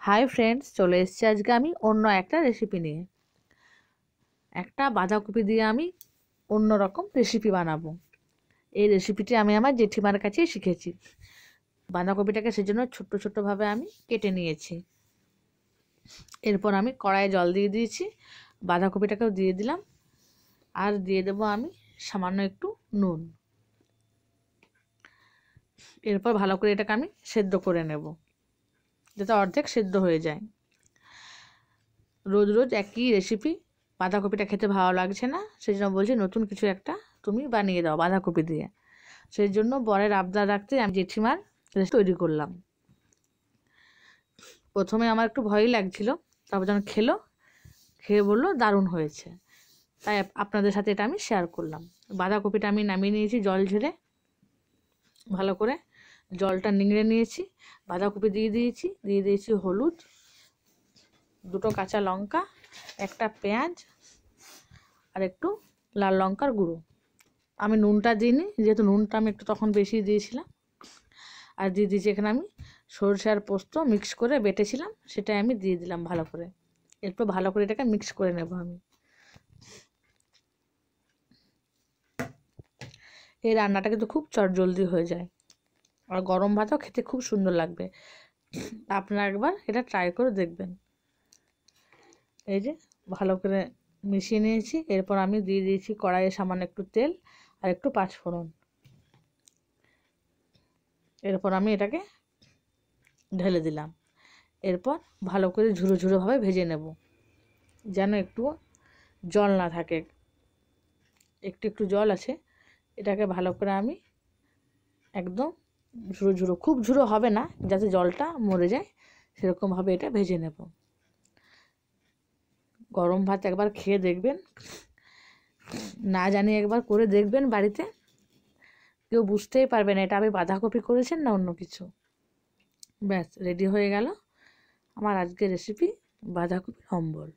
Hi friends, চলে এসেছি আজকে আমি অন্য একটা রেসিপি নিয়ে। একটা বাঁধাকপি দিয়ে আমি অন্য রকম রেসিপি বানাবো। এই রেসিপিটি আমি আমার জেঠিমার কাছেই শিখেছি। বাঁধাকপিটাকে সেজন্য ছোট্ট ছোট্টভাবে আমি কেটে নিয়েছি। এরপর আমি কড়াইয়ে জল দিয়ে দিয়েছি, বাঁধাকপিটাকেও দিয়ে দিলাম, আর দিয়ে দেবো আমি সামান্য একটু নুন। এরপর ভালো করে এটাকে আমি সেদ্ধ করে নেব, যাতে অর্ধেক সেদ্ধ হয়ে যায়। রোজ রোজ একই রেসিপি, বাঁধাকপিটা খেতে ভালো লাগছে না, সেই জন্য বলছি নতুন কিছু একটা তুমি বানিয়ে দাও বাঁধাকপি দিয়ে। সেই জন্য বরের আবদার রাখতে আমি জেঠিমার রেসিপি তৈরি করলাম। প্রথমে আমার একটু ভয়ই লাগছিল, তারপর যখন খেয়ে বললো দারুণ হয়েছে, তাই আপনাদের সাথে এটা আমি শেয়ার করলাম। বাঁধাকপিটা আমি নামিয়ে নিয়েছি জল ঝেড়ে, ভালো করে জলটা নিংড়ে নিয়েছি। বাঁধাকপি দিয়ে দিয়েছি হলুদ, দুটো কাঁচা লঙ্কা, একটা পেঁয়াজ, আর একটু লাল লঙ্কার গুঁড়ো। আমি নুনটা দিইনি, যেহেতু নুনটা আমি একটু তখন বেশি দিয়েছিলাম। আর দিয়ে দিয়েছি এখানে আমি সরষে আর পোস্ত মিক্স করে বেটেছিলাম, সেটাই আমি দিয়ে দিলাম ভালো করে। এরপর ভালো করে এটাকে মিক্স করে নেব আমি। এই রান্নাটা কিন্তু খুব চটজলদি হয়ে যায়, আর গরম ভাতও খেতে খুব সুন্দর লাগবে। আপনারা একবার এটা ট্রাই করে দেখবেন। এই যে ভালো করে মিশিয়ে নিয়েছি। এরপর আমি দিয়ে দিয়েছি কড়াইয়ে সামান্য একটু তেল আর একটু পাঁচফোড়ন। এরপর আমি এটাকে ঢেলে দিলাম। এরপর ভালো করে ঝুরো ঝুরোভাবে ভেজে নেব, যেন একটু জল না থাকে। একটু একটু জল আছে, এটাকে ভালো করে আমি একদম ঝুরো ঝুরো, খুব ঝুরো হবে না, যাতে জলটা মরে যায়, সেরকমভাবে এটা ভেজে নেব। গরম ভাত একবার খেয়ে দেখবেন, না জানি একবার করে দেখবেন বাড়িতে, কেউ বুঝতেই পারবে না এটা আপনি বাঁধাকপি করেছেন না অন্য কিছু। ব্যাস রেডি হয়ে গেল আমার আজকের রেসিপি বাঁধাকপির অম্বল।